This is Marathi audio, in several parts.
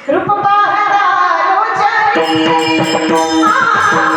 रूप पाहता रोचनी रूप पाहता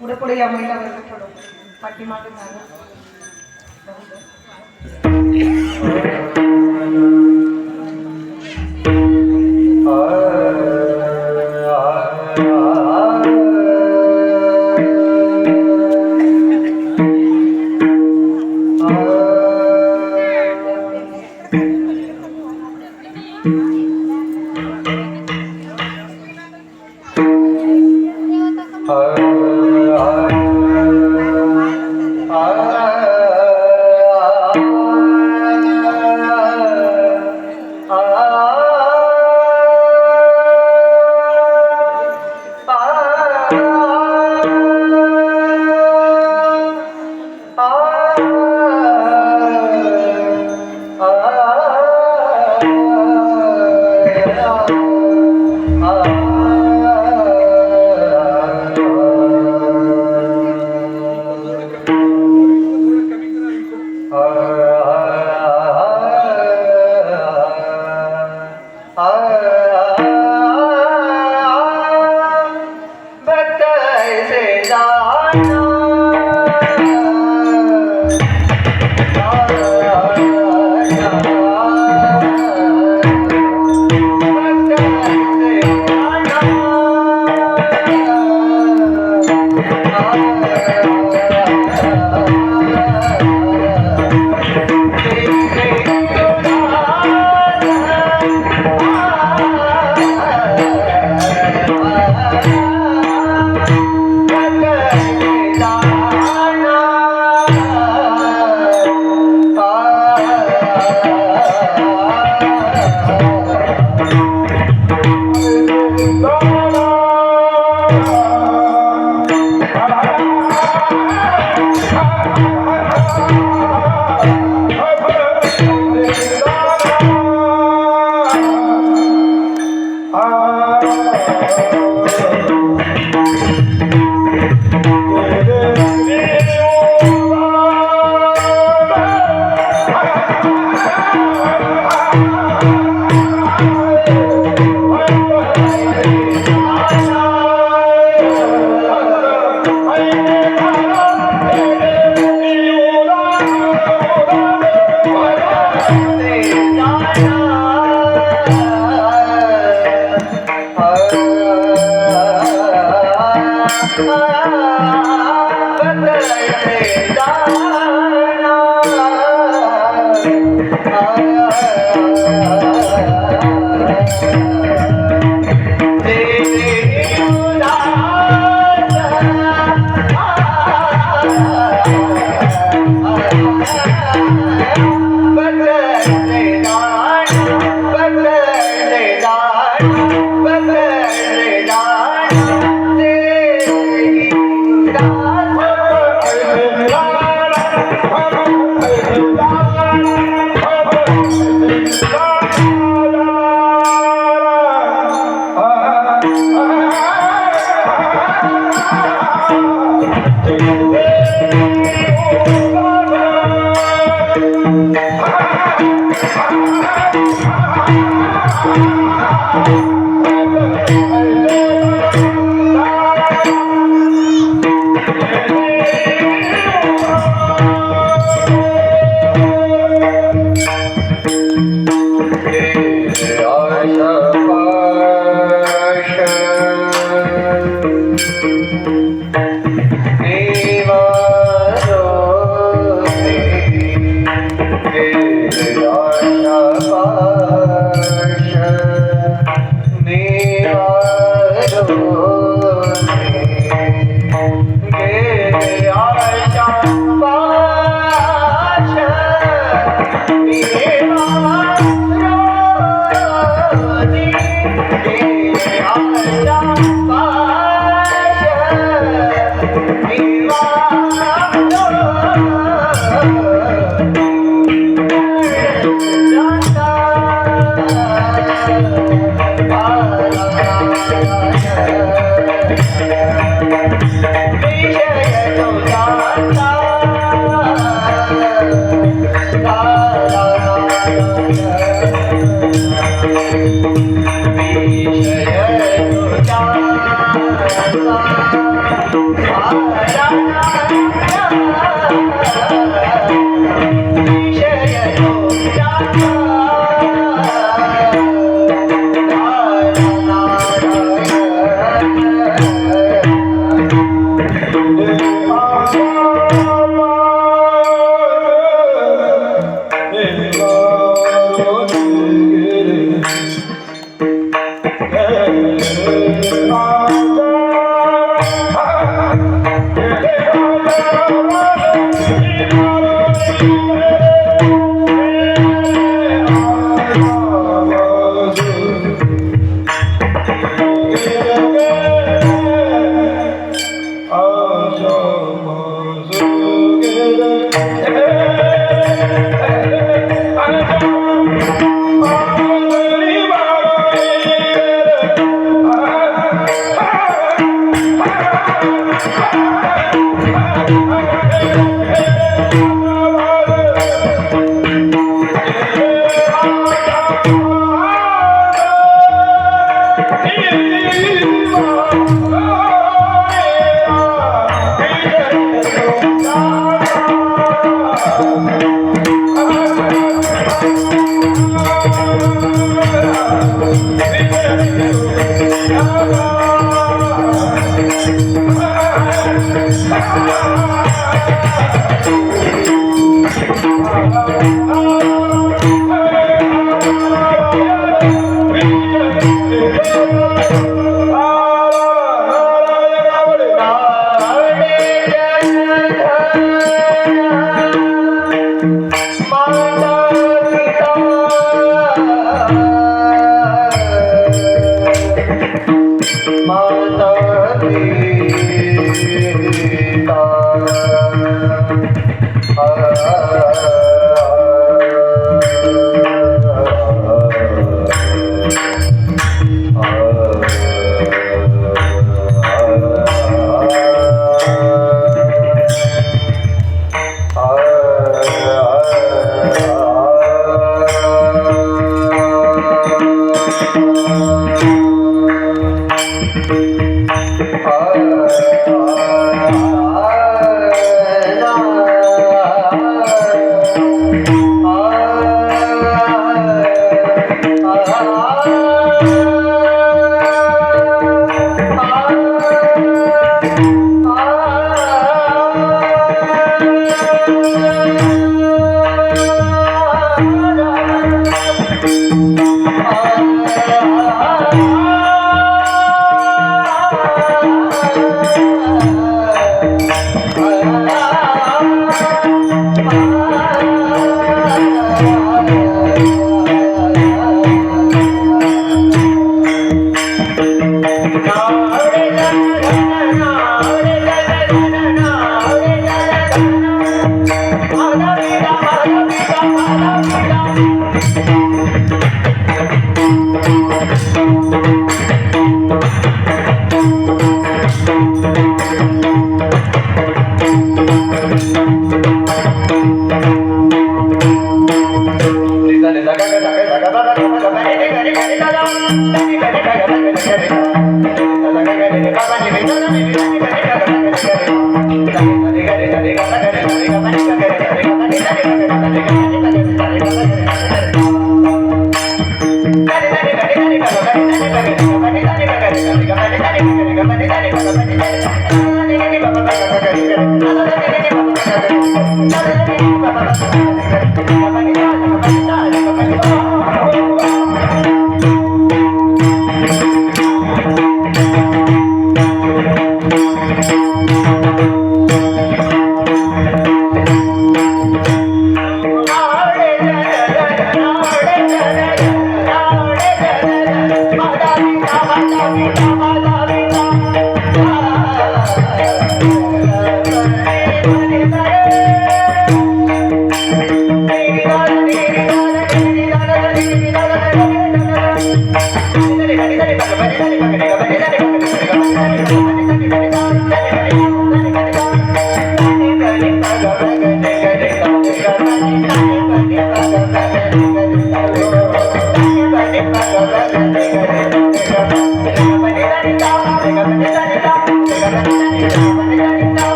पुढे पुढे या महिला वर्ग थोडं पाठीमागे Ah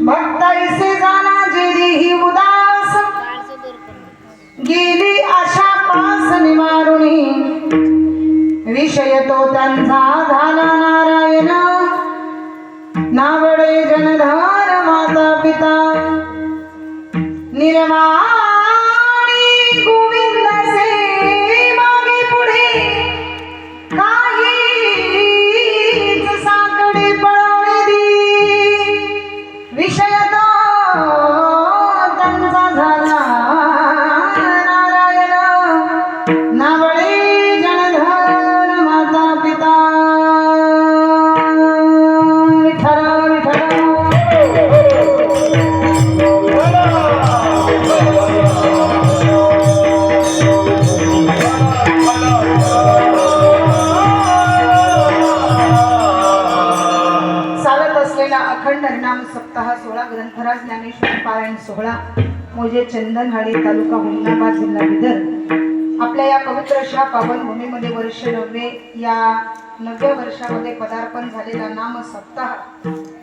भक्ताईसे जाना जेरी ही उदास गेली आशा पास निवारुणी विषय तो त्यांचा झाला नारायण नावडे जनधार माता पिता निर्माणी गोविंद से मागे पुढे काहीच साकडे पळवणे दी विषय तो त्यांचा झाला नारायण नावडे जनधर माता पिता विठ्ठल विठ्ठल अखंड हरिनाम सप्ताह 16 ग्रंथराज ज्ञानेश्वर पारायण सोहळा मोजे चंदनहाडी तालुका हुमनाबाद जिल्हा बिदर आपल्या या पवित्र अशा पावन भूमीमध्ये वर्ष 9 या 9व्या वर्षामध्ये पदार्पण झालेला नाम सप्ताह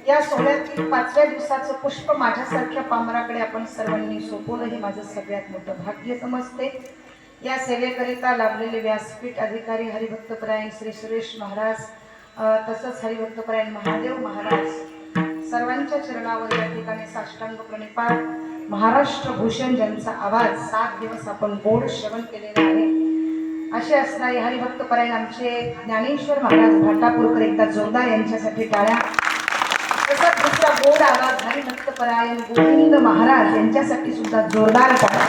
या सोहळ्यातील 5व्या दिवसाचं पुष्प माझ्यासारख्या पामराकडे आपण सर्वांनी सोपवलं हे माझं सगळ्यात मोठं भाग्य समजते। या सेवेकरिता लाभलेले व्यासपीठ अधिकारी हरिभक्तपरायण श्री सुरेश महाराज तसंच हरिभक्तपरायण महादेव महाराज सर्वांच्या चरणावर या ठिकाणी साष्टांग प्रणिपात महाराष्ट्र भूषण ज्यांचा आवाज 7 दिवस आपण गोड श्रवण केलेला आहे असे असणारे हरिभक्तपरायण आमचे ज्ञानेश्वर महाराज भाटापूरकर एकदा जोरदार यांच्यासाठी टाळ्या। तसंच दुसरा गोड आवाज हरिभक्तपरायण गोविंद महाराज यांच्यासाठी सुद्धा जोरदार टाळ्या।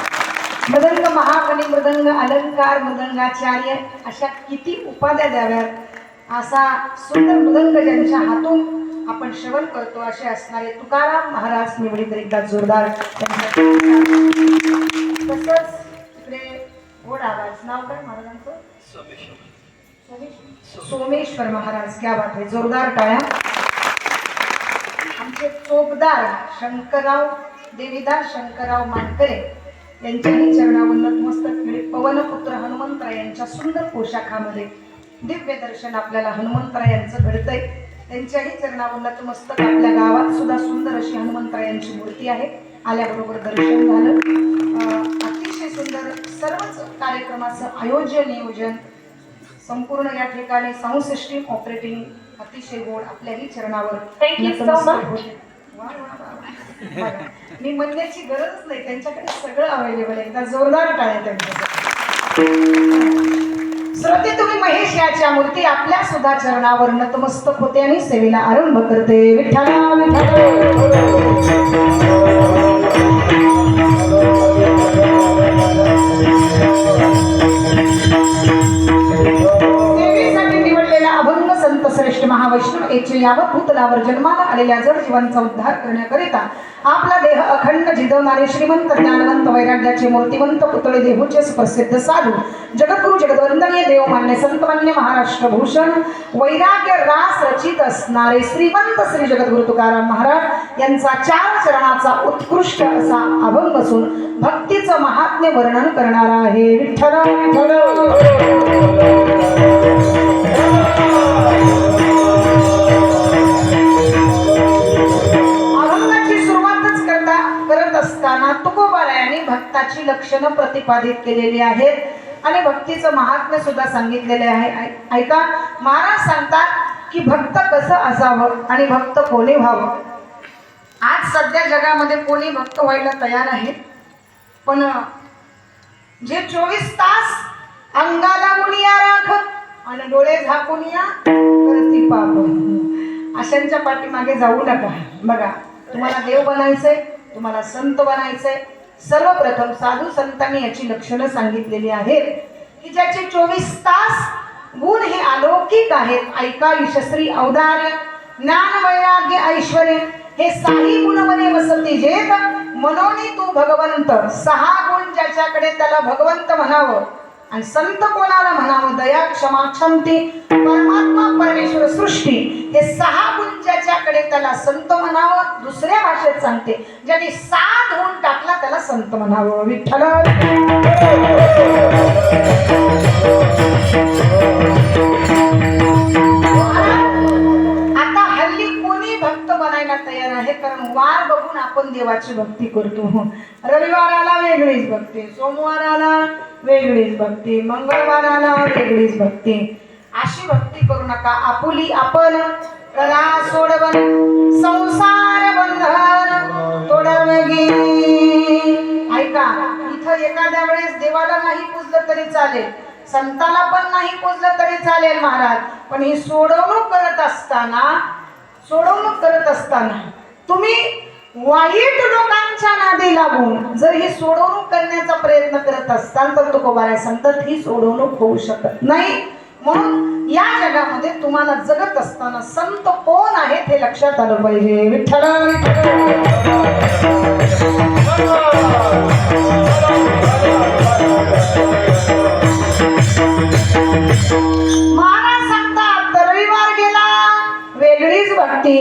मृदंग महाकणी मृदंग अलंकार मृदंगाचार्य अशा किती उपाध्या द्याव्यात असा सुंदर मृदंग ज्यांच्या हातून आपण श्रवण करतो असे असणारे तुकाराम महाराज निवडीत एकदा जोरदार। तसंच इकडे गोड आवाज नाव काय महाराजांचं सोमेश्वर महाराज क्या बात आहे जोरदार टाळ्या। आमचे चोपदार शंकरराव देवीदास शंकरराव मानकरे यांच्याही चरणावर नतमस्तक पवनपुत्र हनुमंतराय यांच्या सुंदर पोशाखामध्ये दिव्य दर्शन आपल्याला हनुमंतराय यांचं घडतंय त्यांच्याही चरणावर नतमस्तक। आपल्या गावात सुद्धा सुंदर अशी हनुमंतरायांची मूर्ती आहे आल्याबरोबर दर्शन झालं अतिशय सुंदर सर्वच कार्यक्रमाचं आयोजन नियोजन संपूर्ण या ठिकाणी साऊंड सिस्टीम ऑपरेटिंग अतिशय गोड आपल्याही चरणावर मी म्हणण्याची गरज नाही त्यांच्याकडे सगळं अवेलेबल आहे एकदा जोरदार टाळ्या त्यांच्यासाठी। श्रोते तुम्ही महेश याच्या मूर्ती आपल्या सुद्धा चरणावर नतमस्तक होते आणि सेवेला आरंभ करते विठ्ठला सेवेसाठी निवडलेला अभंग संत श्रेष्ठ महावैष्णव याचे यावत भूतलावर जन्माला आलेल्या जड जीवांचा उद्धार करण्याकरिता आपला देह अखंड जिदवणारे श्रीमंत ज्ञानवंत वैराग्याचे मूर्तिवंत पुतळे देहूचे सुप्रसिद्ध साधू जगद्गुरु जगद्वंदनीय देवमान्य संतमान्य महाराष्ट्र भूषण वैराग्य रास रचित असणारे श्रीमंत श्री जगद्गुरु तुकाराम महाराज यांचा 4 चरणाचा उत्कृष्ट असा अभंग असून भक्तीचं महात्म्य वर्णन करणारा आहे विठ्ठल तुकोबारायांनी भक्ताची लक्षणं प्रतिपादित केलेली आहेत आणि भक्तीचं महात्म्य सुद्धा सांगितलेले आहे। ऐका महाराज सांगतात की भक्त कसं असावं आणि भक्त कोणी व्हावं। आज सध्या जगामध्ये कोणी भक्त व्हायला तयार आहे पण जे 24 तास अंगाला मुनिया राखत आणि डोळे झाकून या करती पाप अशांच्या पाठीमागे जाऊ नका। बघा तुम्हाला देव बनायचंय तुम्हाला संत बनायचंय सर्वप्रथम साधू संतांनी याची लक्षणं सांगितलेली आहेत की ज्याचे 24 तास गुण हे अलौकिक आहेत। ऐका यशस्वी औदार्य ज्ञान वैराग्य ऐश्वर्य हे 6 गुण मने वसती जेत मनोनी तू भगवंत 6 गुण ज्याच्याकडे त्याला भगवंत म्हणावं आणि संत कोणाला म्हणावं दया क्षमा क्षमते परमात्मा परमेश्वर सृष्टी हे 6 गुण ज्याच्याकडे त्याला संत म्हणावं. दुसऱ्या भाषेत सांगते, ज्यांनी साध होऊन टाकला त्याला संत म्हणावं. विठ्ठल आता हल्ली कोणी भक्त बनायला तयार आहे, कारण वार बघून आपण देवाची भक्ती करतो. रविवाराला वेगळीच भक्ती, सोमवाराला वेगळीच भक्ती, मंगळवाराला वेगळीच भक्ती. अशी भक्ती करू नका. आपुली आपण करा सोडवन संसार बंधन तोडवगी. ऐका, इथं एखाद्या वेळेस देवाला नाही पूजलं तरी चालेल, संताला पण नाही पूजलं तरी चालेल महाराज, पण ही सोडवणूक करत असताना तुम्ही वाईट लोकांच्या नादी लागून जर ही सोडवणूक करण्याचा प्रयत्न करत असताल तर तुकोबाराय सांगतात ही सोडवणूक होऊ शकत नाही. म्हणून या जगामध्ये तुम्हाला जगत असताना संत कोण आहेत हे लक्षात आलं पाहिजे. विठ्ठल महाराज सांगतात रविवार गेला वेगळीच भक्ती.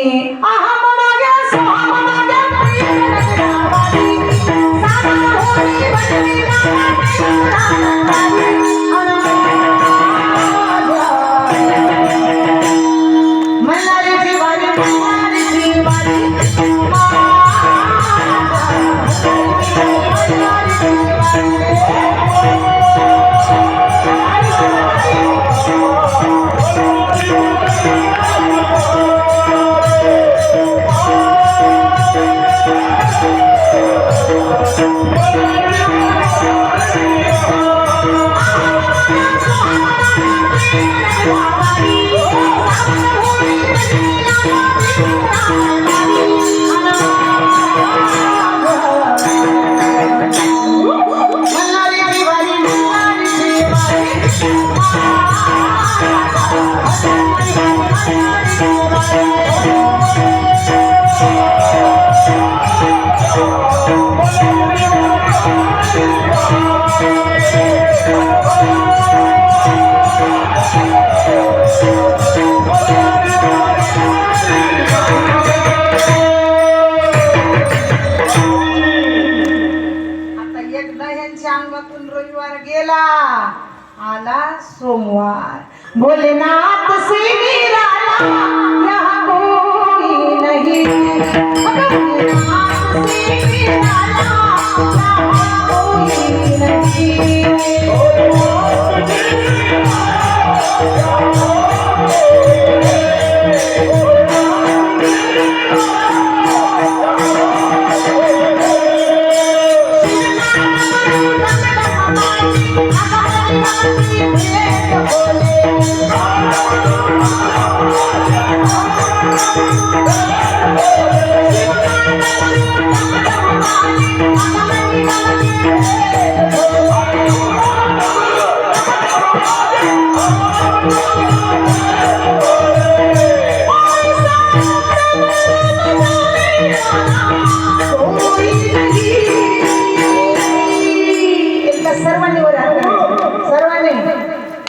रविवार गेला आला सोमवार. भोलेनाथ से निराला यहाँ कोई नहीं, भोलेनाथ से निराला यहाँ कोई नहीं.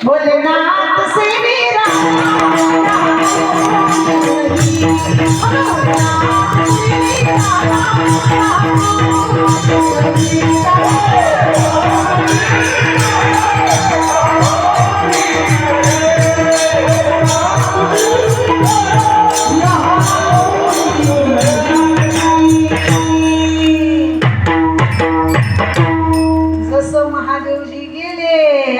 भोलेनाथ से जसं महादेवजी गेले